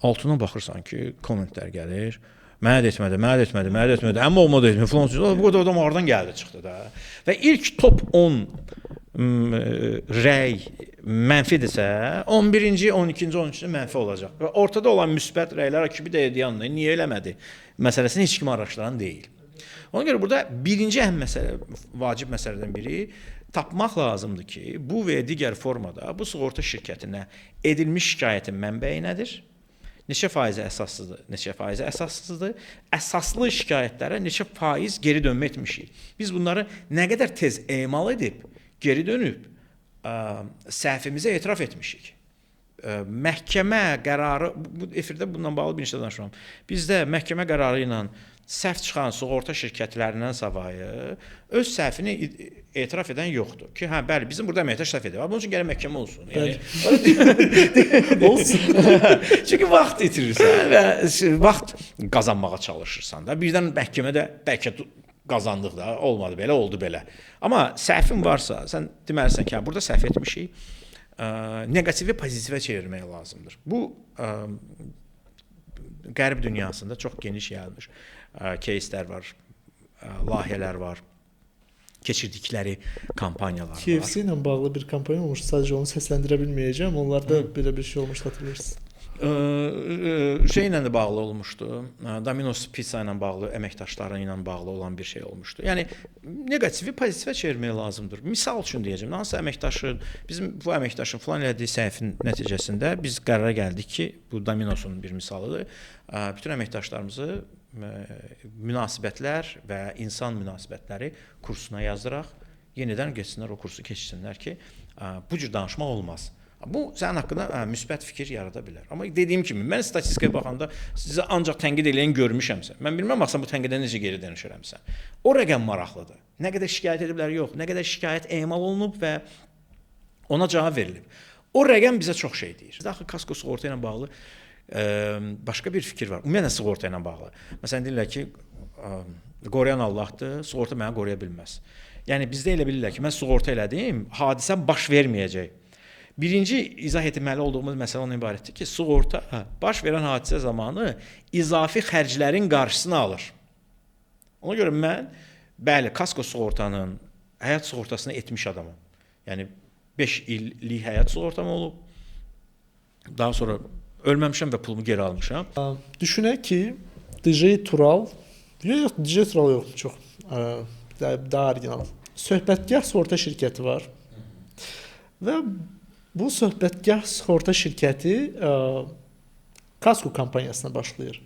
Altına baxırsan ki, kommentlər gəlir. Mənə də etmədi. Amma olma da etmədi. Falan söz. Bu adam oradan gəldi, çıxdı da. Və ilk top 10 rəy mənfidirsə, 11-ci, 12-ci, 13-cü mənfi olacaq. Və ortada olan müsbət rəylər kimi də yanına niyə eləmədi? Məsələsini heç kim araşdıran deyil. Ona görə burada birinci əhəm məsələ, vacib məsələdən biri tapmaq lazımdır ki, bu və digər formada bu sığorta şirkətinə edilmiş şikayətin mənbəyi nədir? Neçə faizi əsaslıdır, neçə faizi əsassızdır? Əsaslı şikayətlərə neçə faiz geri dönmə etmişik? Biz bunları nə qədər tez emal edib, geri dönüb, səhvimizə etiraf etmişik. Məhkəmə qərarı, bu efirdə bundan bağlı bir neçə danışıram. Bizdə məhkəmə qərarı ilə səhv çıxan sığorta şirkətlərindən savayı öz səhvini etiraf edən yoxdur. Ki, hə, bəli, bizim burada əməkdaş səhv edir. Bunun üçün gələn məhkəmə olsun. Yəni, olsun. Çünki vaxt itirirsən və vaxt qazanmağa çalışırsan da. Birdən məhkəmədə bəlkə qazandıq da, olmadı belə, oldu belə. Amma səhvin varsa, sən deməlisən ki, burada səhv etmişik, negativi pozitivə çevirmək lazımdır. Bu, qərb dünyasında çox geniş yayılmış кейslər var, layihələr var, keçirdikləri kampaniyalar var. KFC ilə bağlı bir kampaniya olmuş, sadəcə onu səsləndirə bilməyəcəm. Onlarda belə bir şey olmuş, hatırlayırsınız. Şeylə də bağlı olmuşdu. Domino's pizza ilə bağlı, əməkdaşları ilə bağlı olan bir şey olmuşdu. Yəni negativi pozitivə çevirmək lazımdır. Misal üçün deyəcəm, hansısa əməkdaşın, bizim bu əməkdaşın falan elədiyi səhvin nəticəsində biz qərara gəldik ki, bu Domino'sun bir misalıdır. Bütün əməkdaşlarımızı münasibətlər və insan münasibətləri kursuna yazdıraq. Yenidən getsinlər o kursu keçsinlər ki, bu cür danışmaq olmaz. Bu sənin haqqında müsbət fikir yarada bilər. Amma dediyim kimi, mən statistikaya baxanda sizə ancaq tənqid eləyən görmüşəmsə, mən bilməm baxsan bu tənqidə necə geri dönüşərəmsən. O rəqəm maraqlıdır. Nə qədər şikayət ediblər, yox, nə qədər şikayət emal olunub və ona cavab verilib. O rəqəm bizə çox şey deyir. Daxil kasko sığorta ilə bağlı başqa bir fikir var. Ümumiyyətlə sığorta ilə bağlı. Məsələn deyirlər ki, Qoruyan Allahdır, sığorta məni qoruya bilməz. Yəni bizdə elə bilirlər ki, mən sığorta elədim, hadisə baş verməyəcək. Birinci izah etməli olduğumuz məsələ ondan ibarətdir ki, sığorta baş verən hadisə zamanı izafi xərclərin qarşısını alır. Ona görə mən bəli, kasko sığortanın həyat sığortasını etmiş adamım. Yəni 5 illik həyat sığortam olub. Daha sonra ölməmişəm və pulumu geri almışam. Düşünək ki, DJ Tural, yox, DJ Tural yox, çox daha orijinal. Söhbətgah sığorta şirkəti var. Və bu söhbətgah sığorta şirkəti kasko kampaniyasına başlayır.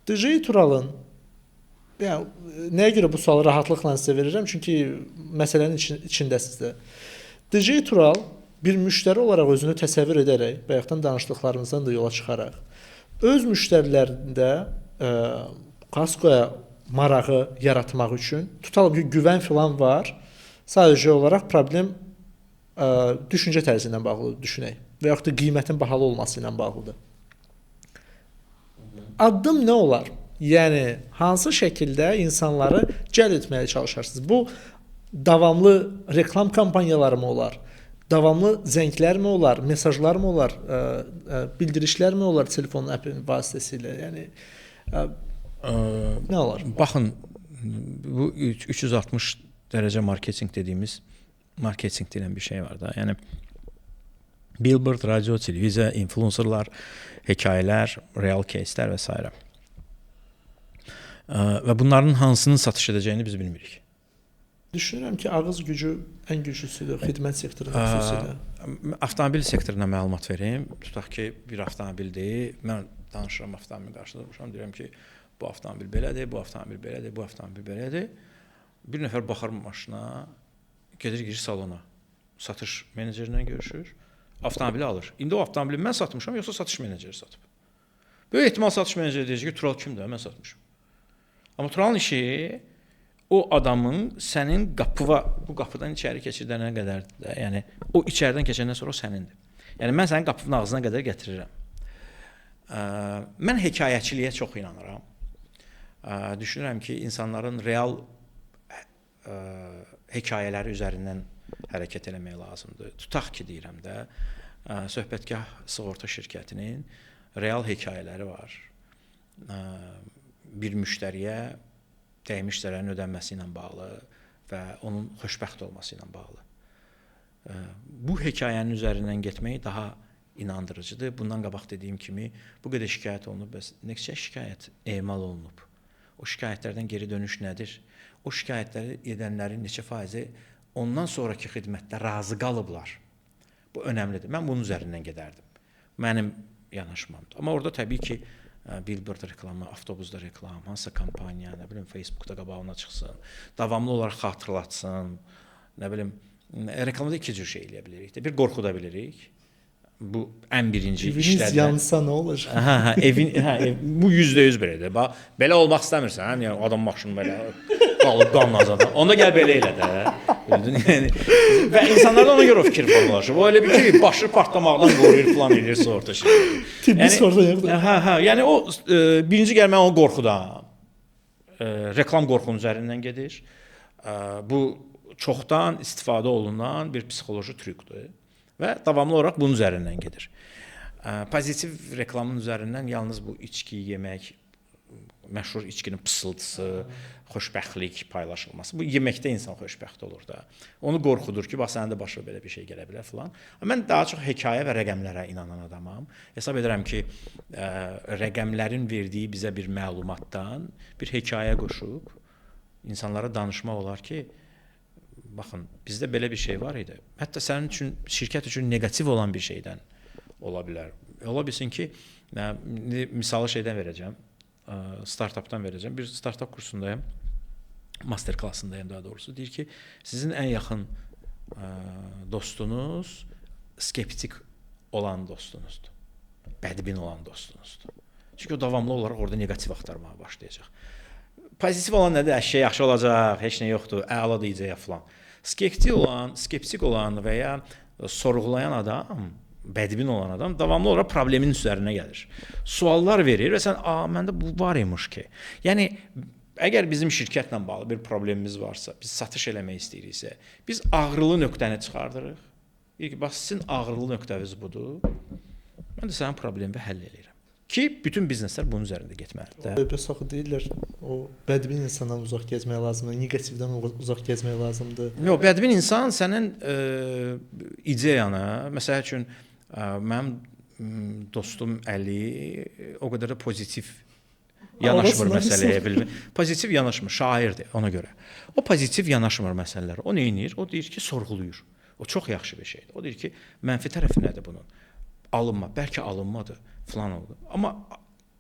DJ Turalın, yəni nəyə görə bu sualı rahatlıqla sizə verirəm? Çünki məsələnin içindəsiniz də. DJ Tural bir müştəri olaraq özünü təsəvvür edərək, bayaqdan danışdıqlarımızdan da yola çıxaraq, öz müştərilərində kaskoya marağı yaratmaq üçün, tutalım ki, güvən filan var, sadəcə olaraq problem düşüncə tərzi ilə bağlıdır, düşünək. Və yaxud da qiymətin bahalı olması ilə bağlıdır. Addım nə olar? Yəni, hansı şəkildə insanları cəlb etməyə çalışarsınız? Bu, davamlı reklam kampanyaları mı olar? Davamlı zənglər mi olar? Mesajlar mı olar? Bildirişlər mi olar telefonun əpinin vasitəsilə? Yəni, nə olar? Baxın, bu 360 dərəcə marketinq dediyimiz marketinq deyilən bir şey var da. Yəni billboard, radio, televiziya, influencerlar, hekayələr, real case'lər və s. Və bunların hansının satış edəcəyini biz bilmirik. Düşünürəm ki, ağız gücü ən güclüsüdür, xidmət sektorunda xüsusilə. Avtomobil sektoruna məlumat verim. Tutaq ki, bir avtomobildir. Mən danışıram avtomobil qarşısında durmuşam. Deyirəm ki, bu avtomobil belədir, bu avtomobil belədir, bu avtomobil belədir. Bir nəfər baxır maşına, gedir salona. Satış menecerindən görüşür, avtomobili alır. İndi o avtomobili mən satmışam, yoxsa satış meneceri satıb. Böyük ehtimal satış meneceri deyəcək ki, Tural kimdir? Mən satmışam. Amma Turalın işi o adamın sənin bu qapıdan içəri keçirdənə qədər də, yəni o içəridən keçəndən sonra o sənindir. Yəni mən sənin qapının ağzına qədər gətirirəm. Mən hekayəçiliyə çox inanıram. Düşünürəm ki, insanların real hekayələri üzərindən hərəkət eləmək lazımdır. Tutaq ki, deyirəm də, söhbətgah sığorta şirkətinin real hekayələri var. Bir müştəriyə dəymiş zərərin ödənməsi ilə bağlı və onun xoşbəxt olması ilə bağlı. Bu hekayənin üzərindən getmək daha inandırıcıdır. Bundan qabaq dediyim kimi, bu qədər şikayət olunub, bəs neçə şikayət emal olunub? O şikayətlərdən geri dönüş nədir? O şikayətləri edənlərin neçə faizi ondan sonraki xidmətdə razı qalıblar? Bu önəmlidir. Mən bunun üzərindən gedərdim. Mənim yanaşmamdır. Amma orada təbii ki, billboard reklamı, avtobusda reklam, hansısa kampaniya, nə bilim, Facebookda qabağına çıxsın, davamlı olaraq xatırlatsın, nə bilim, reklamda iki cür şey eləyə bilirik. Bir, qorxuda bilirik. Bu ən birinci işlərdən. Eviniz yansa nə olacaq? Bu %100 belədir. Bax, belə olmaq istəmirsən, yəni adam maşını belə qalıb qanlazadan. Onda gəl belə elə də. Yəni və insanlarda ona görə fikir formalaşır. O elə bir ki, başı partlamaqdan qoruyur falan eləyir sığorta şirkəti. Tibbi sığorta yoxdur. Yəni o birinci gəlmə o qorxudan. Reklam qorxunun üzərindən gedir. Bu çoxdan istifadə olunan bir psixoloji trükdür. Və davamlı olaraq bunun üzərindən gedir. Pozitiv reklamın üzərindən yalnız bu içki, yemək, məşhur içkinin pısıltısı, xoşbəxtlik paylaşılması. Bu yeməkdə insan xoşbəxt olur da. Onu qorxudur ki, bax sənin də başına belə bir şey gələ bilər filan. Mən daha çox hekayə və rəqəmlərə inanan adamam. Hesab edirəm ki, rəqəmlərin verdiyi bizə bir məlumatdan bir hekayə qoşub insanlara danışmaq olar ki, baxın, bizdə belə bir şey var idi. Hətta sənin üçün, şirkət üçün negativ olan bir şeydən ola bilər. Ola bilsin ki, misalı şeydən verəcəm, startupdan verəcəm. Bir startup kursundayım, master klassındayım daha doğrusu. Deyir ki, sizin ən yaxın dostunuz skeptik olan dostunuzdur. Bədbin olan dostunuzdur. Çünki o davamlı olaraq orada negativ axtarmağa başlayacaq. Pozitiv olan nədir? Hər şey yaxşı olacaq, heç nə yoxdur, əla deyəcək filan. Skeptik olan və ya sorğulayan adam, bədbin olan adam davamlı olaraq problemin üzərinə gəlir. Suallar verir və sən, məndə bu var imiş ki. Yəni Əgər bizim şirkətlə bağlı bir problemimiz varsa, biz satış eləmək istəyiriksə, biz ağrılı nöqtəni çıxardırıq. Deyir ki, bax sizin ağrılı nöqtəniz budur. Mən də sənin problemini həll edirəm. Ki, bütün bizneslər bunun üzərində getməlidir. Biraz axı deyirlər, o bədbin insandan uzaq gəzmək lazımdır, neqativdən uzaq gəzmək lazımdır. Yox, bədbin insan sənin ideyanı, məsəl üçün mənim dostum Əli o qədər də pozitiv yanaşmır məsələyə, bilmir. Pozitiv yanaşmır, şairdir ona görə. O pozitiv yanaşmır məsələlərə. O nə edir? O deyir ki, sorğuluyur. O çox yaxşı bir şeydir. O deyir ki, mənfi tərəfi nədir bunun? Alınma, bəlkə alınmadı, falan oldu. Amma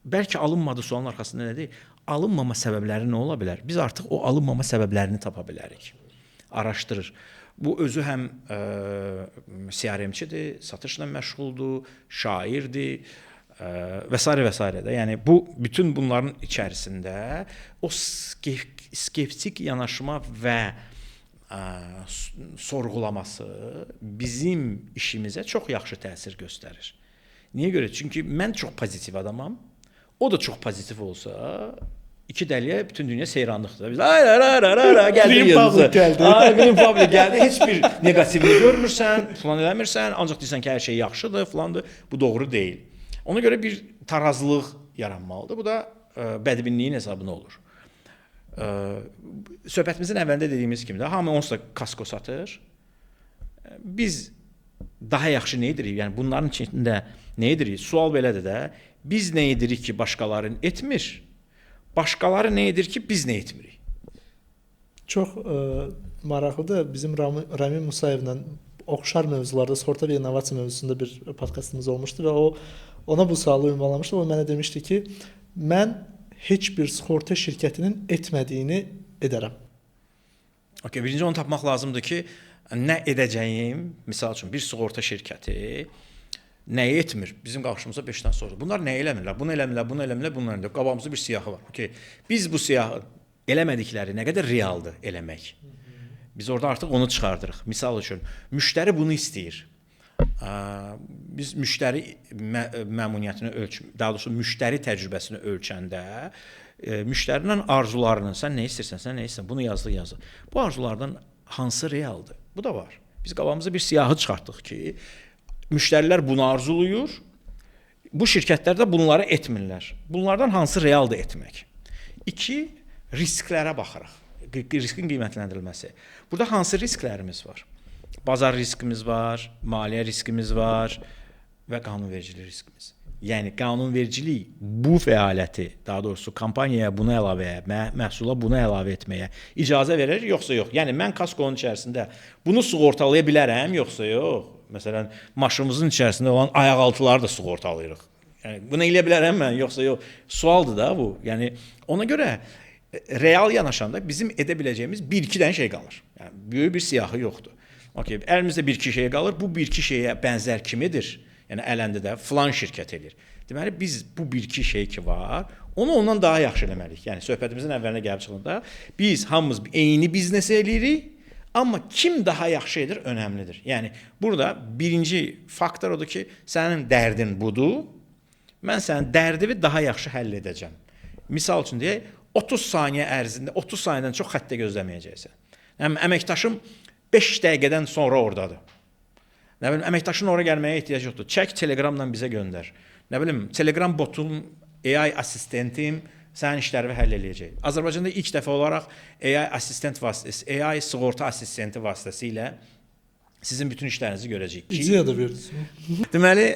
bəlkə alınmadı sualın arxasında nədir? Alınmama səbəbləri nə ola bilər? Biz artıq o alınmama səbəblərini tapa bilərik. Araşdırır. Bu özü həm CRM-çidir, satışla məşğuldur, şairdir və s. və s. də. Yəni bu bütün bunların içərisində o skeptik yanaşma və sorğulaması bizim işimizə çox yaxşı təsir göstərir. Niyə görə? Çünki mən çox pozitiv adamam. O da çox pozitiv olsa, iki dəliyə bütün dünya seyranlıqdır. Biz gəldi yazı. Green Public gəldi. Heç bir neqativini görmürsən, falan eləmirsən, ancaq deyirsən ki, hər şey yaxşıdır, falandır. Bu doğru deyil. Ona görə bir tarazlıq yaranmalıdır. Bu da bədbinliyin hesabına olur. Söhbətimizin əvvəlində dediyimiz kimi də hamı onsuz da kasko satır. Biz daha yaxşı nə edirik? Yəni bunların içində nə edirik? Sual belədir də. Biz nə edirik ki, başqaları etmir? Başqaları nə edir ki, biz nə etmirik? Çox maraqlıdır. Bizim Ramin Musayevlə oxşar mövzularda, sığorta və innovasiya mövzusunda bir podkastımız olmuşdu və ona bu sualı ünvanlamışdı. O mənə demişdi ki, mən heç bir sığorta şirkətinin etmədiyini edərəm. Okay, birinci onu tapmaq lazımdır ki, nə edəcəyim, misal üçün bir sığorta şirkəti nəyi etmir? Bizim qarşımıza 5 dənə soru. Bunlar nə eləmirlər? Bunu eləmirlər, bunu eləmirlər, bunu eləmirlər. Qabağımızda bir siyahı var. Okay. Biz bu siyahı eləmədikləri nə qədər realdır eləmək. Biz orada artıq onu çıxardırıq. Misal üçün, müştəri bunu istəyir. Biz müştəri məmnuniyyətini daha doğrusu müştəri təcrübəsini ölçəndə müştərinin arzularını, sən nə istəyirsən, sən nə istəyirsən, bunu yazdı. Bu arzulardan hansı realdır? Bu da var. Biz qabağımıza bir siyahı çıxartdıq ki, müştərilər bunu arzuluyur, bu şirkətlər də bunları etmirlər. Bunlardan hansı realdır etmək? 2, risklərə baxırıq. Riskin qiymətləndirilməsi. Burada hansı risklərimiz var? Bazar riskimiz var, maliyyə riskimiz var və qanunvericilik riskimiz. Yəni qanunvericilik bu fəaliyyəti, daha doğrusu kompaniyaya bunu əlavə, məhsula bunu əlavə etməyə icazə verir, yoxsa yox? Yəni mən kaskonun içərisində bunu sığortalaya bilərəm, yoxsa yox? Məsələn, maşınımızın içərisində olan ayaqaltıları da sığortalayırıq. Yəni bunu eləyə bilərəm mən, yoxsa yox? Sualdır da bu. Yəni ona görə real yanaşanda bizim edə biləcəyimiz 1-2 dənə şey qalır. Yəni böyük bir siyahı yoxdur. Okay, əlimizdə 1-2 şey qalır. Bu 1-2 şeyə bənzər kimidir? Yəni ələndə də filan şirkət edir. Deməli biz bu 1-2 şey ki var, onu ondan daha yaxşı eləməliyik. Yəni söhbətimizin əvvəlinə gəlib çıxanda biz hamımız eyni biznes eləyirik, amma kim daha yaxşı edir önəmlidir. Yəni burada birinci faktor odur ki, sənin dərdin budur. Mən sənin dərdini daha yaxşı həll edəcəm. Misal üçün deyək, 30 saniyə ərzində 30 saniyədən çox xəttə gözləməyəcəksən. Yəni əməkdaşım 5 dəqiqədən sonra oradadır. Nə bilim, əməkdaşın ora gəlməyə ehtiyac yoxdur. Çək Telegramla bizə göndər. Nə bilim, Telegram botum, AI assistentim sənin işlərini həll eləyəcək. Azərbaycanda ilk dəfə olaraq AI assistent vasitəsilə, AI sığorta assistenti vasitəsilə sizin bütün işlərinizi görəcəyik. İdeya da verdiniz. Deməli,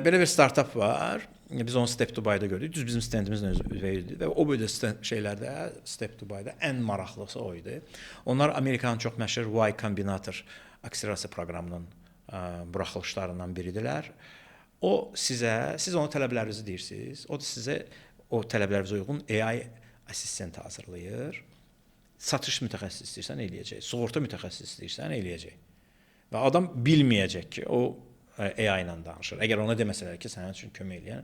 belə bir startup var. Biz onu Step to Buy-da gördük. Düz bizim stendimizlə üzvəyirdi və o boyda şeylərdə Step to Buy-da ən maraqlısı o idi. Onlar Amerikanın çox məşhur Y Combinator akselerasiya proqramının buraxılışlarından biridirlər. O sizə, siz onun tələblərinizi deyirsiniz. O da sizə o tələblərinizə uyğun AI assistent hazırlayır. Satış mütəxəssisi istəyirsən eləyəcək. Sığorta mütəxəssisi istəyirsən eləyəcək. Və adam bilməyəcək ki, o AI ilə danışır. Əgər ona deməsələr ki, sənin üçün kömək eləyən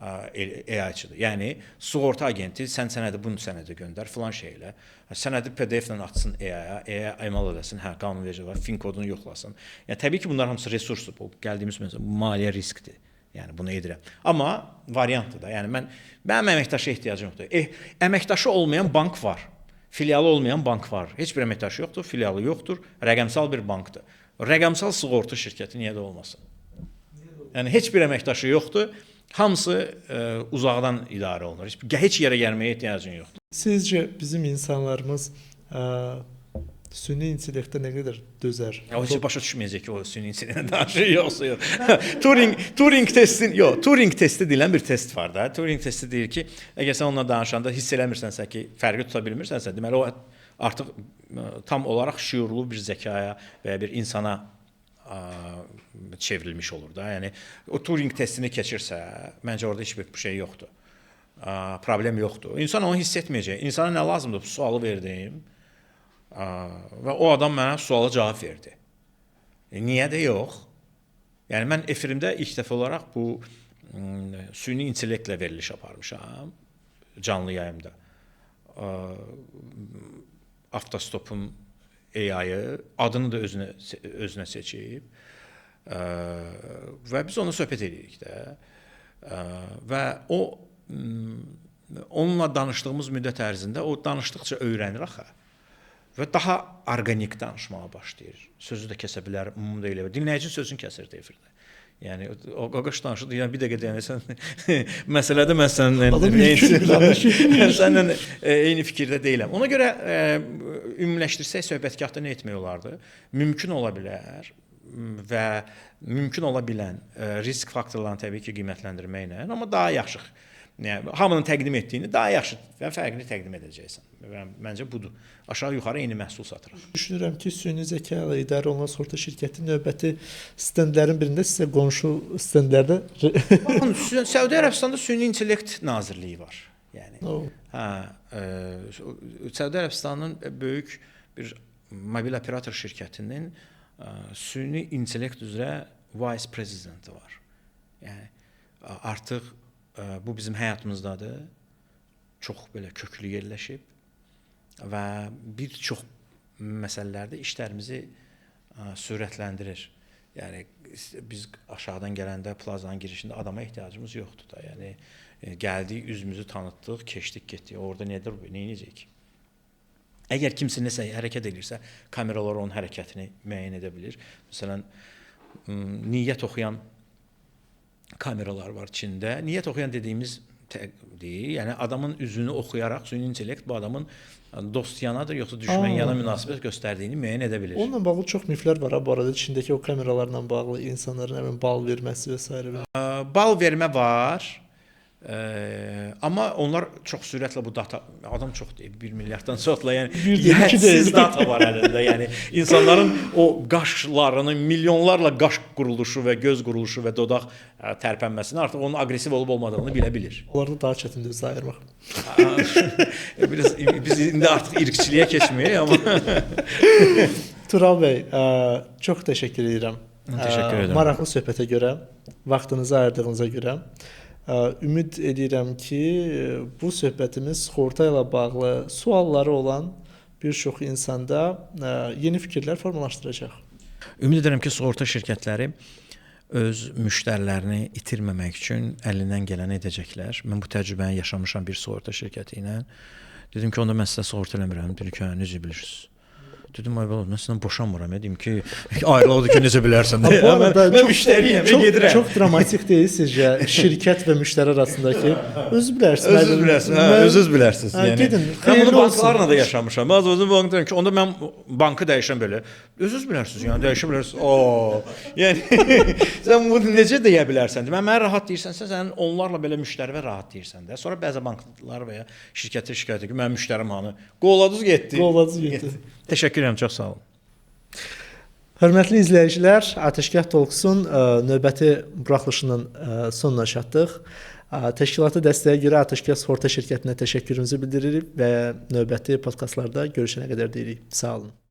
AI-çıdır. Yəni sığorta agenti sən sənədi bunu sənədə göndər filan şeylə. Sənədi PDF-lə açsın AI-ya, AI emal eləsin, hə qanunverici var, fin kodunu yoxlasın. Yəni təbii ki, bunlar hamısı resursdur. Bu gəldiyimiz məsələ maliyyə riskdir. Yəni bunu edirəm. Amma variantdır da. Yəni mənim əməkdaşa ehtiyacım yoxdur. Əməkdaşı olmayan bank var. Filialı olmayan bank var. Heç bir əməkdaşı yoxdur, filialı yoxdur. Rəqəmsal bir bankdır. Rəqəmsal sığorta şirkəti niyə də olmasın? Yəni heç bir əməkdaşı yoxdur. Hamısı uzaqdan idarə olunur. Heç yerə gəlməyə ehtiyacın yoxdur. Sizcə bizim insanlarımız süni intellektə nə qədər dözər? O heç başa düşməyəcək ki, o süni intellektdən danışır yoxsa yox. Turing testi deyilən bir test var da. Turing testi deyir ki, əgər sən onunla danışanda hiss eləmirsənsə ki, fərqi tuta bilmirsənsə, deməli o artıq tam olaraq şüurlu bir zəkaya və ya bir insana çevrilmiş olur da. Yəni o Turing testini keçirsə, məncə orada heç bir şey yoxdur. Problem yoxdur. İnsan onu hiss etməyəcək. İnsana nə lazımdır? Sualı verdim. Və o adam mənə suala cavab verdi. Niyə də yox? Yəni mən efirimdə ilk dəfə olaraq bu süni intellektlə veriliş aparmışam canlı yayımda. Avtostopun AI-ı adını da özünə seçib və biz ona söhbət edirik də. Və o onunla danışdığımız müddət ərzində o danışdıqca öyrənir axı. Və daha orqanik danışmağa başlayır. Sözü də kəsə bilər, umum da elə. Dinləyici sözünü kəsir də efirdə. Yəni o qaqaş danışır, yəni bir dəqiqə deyəsən məsələdə mən səninlə eyni fikirdə deyiləm. Ona görə ümumiləşdirsək söhbətgahda nə etmək olardı? Mümkün ola bilər və mümkün ola bilən risk faktorlarını təbii ki, qiymətləndirməklə, amma daha yaxşı. Yəni hamının təqdim etdiyini daha yaxşı və fərqli təqdim edəcəksən. Və məncə budur. Aşağı-yuxarı eyni məhsul satırıq. Düşünürəm ki, süni zəka ilə idarə olunan sığorta şirkəti növbəti stendlərin birində sizə qonşu stendlərdə Səudiyyə Ərəbistanda Süni İntellekt Nazirliyi var. Yəni Səudiyyə Ərəbistanının böyük bir mobil operator şirkətinin süni intellekt üzrə vice prezidenti var. Yəni artıq bu bizim həyatımızdadır. Çox belə köklü yerləşib və bir çox məsələlərdə işlərimizi sürətləndirir. Yəni biz aşağıdan gələndə plazanın girişində adama ehtiyacımız yoxdur da. Yəni gəldik, üzümüzü tanıtdıq, keçdik, getdik. Orada nədir bu? Nə edəcəyik? Əgər kimsə nəsə hərəkət edirsə, kameralar onun hərəkətini müəyyən edə bilir. Məsələn, niyyət oxuyan kameralar var içində. Niyyət oxuyan dediyimiz yəni adamın üzünü oxuyaraq süni intellekt bu adamın dost yanadır yoxsa düşmən yana münasibət göstərdiyini müəyyən edə bilir. Onunla bağlı çox miflər var bu arada. İçindəki o kameralarla bağlı insanların bal verməsi və s. Bal vermə var. Amma onlar çox sürətlə bu data adam çox deyil 1 milyarddan çoxla yəni hədsiz data var əlində. Yəni insanların o qaşlarının milyonlarla qaş quruluşu və göz quruluşu və dodaq tərpənməsini artıq onun aqressiv olub olmadığını bilə bilir. Onlarda daha çətindir sayırmaq. Biz indi artıq irqçiliyə keçməyək amma Tural bəy, çox təşəkkür edirəm. Təşəkkür edirəm. Maraqlı söhbətə görə, vaxtınızı ayırdığınıza görə. Ümid edirəm ki, bu söhbətimiz sığorta ilə bağlı sualları olan bir çox insanda yeni fikirlər formalaşdıracaq. Ümid edirəm ki, sığorta şirkətləri öz müştərilərini itirməmək üçün əlindən gələni edəcəklər. Mən bu təcrübəni yaşamışam bir sığorta şirkəti ilə. Dedim ki, onda mən sizə sığorta eləmirəm. Dedi ki, necə bilirsiniz? Dedim, ay bala, mən sizdən boşanmıram. Dedim ki, ayrıldı ki, necə bilərsən? Mən müştəriyəm, gedirəm. Çox dramatik deyil sizcə şirkət və müştəri arasındakı? Özünüz bilərsiniz. Özünüz bilərsiniz. Gedin, mən bunu banklarla da yaşamışam. Özüm bankdan ki, onda mən bankı dəyişən belə. Özünüz bilərsiniz, yəni dəyişə bilərsiniz. Yəni sən bunu necə deyə bilərsən? Mən rahat deyirsənsə, sən onlarla belə müştərivə rahat deyirsən də. Sonra bəzi banklar və ya şirkətlər şikayət edir ki, mənim müştərim hanı? Qovladınız getdi. Təşəkkür edirəm, çox sağ olun. Hörmətli izləyicilər, Atəşgah Talks-un növbəti buraxılışının sonuna çatdıq. Təşkilata dəstəyə görə Atəşgah Sığorta şirkətinə təşəkkürümüzü bildiririk və növbəti podkastlarda görüşənə qədər deyirik. Sağ olun.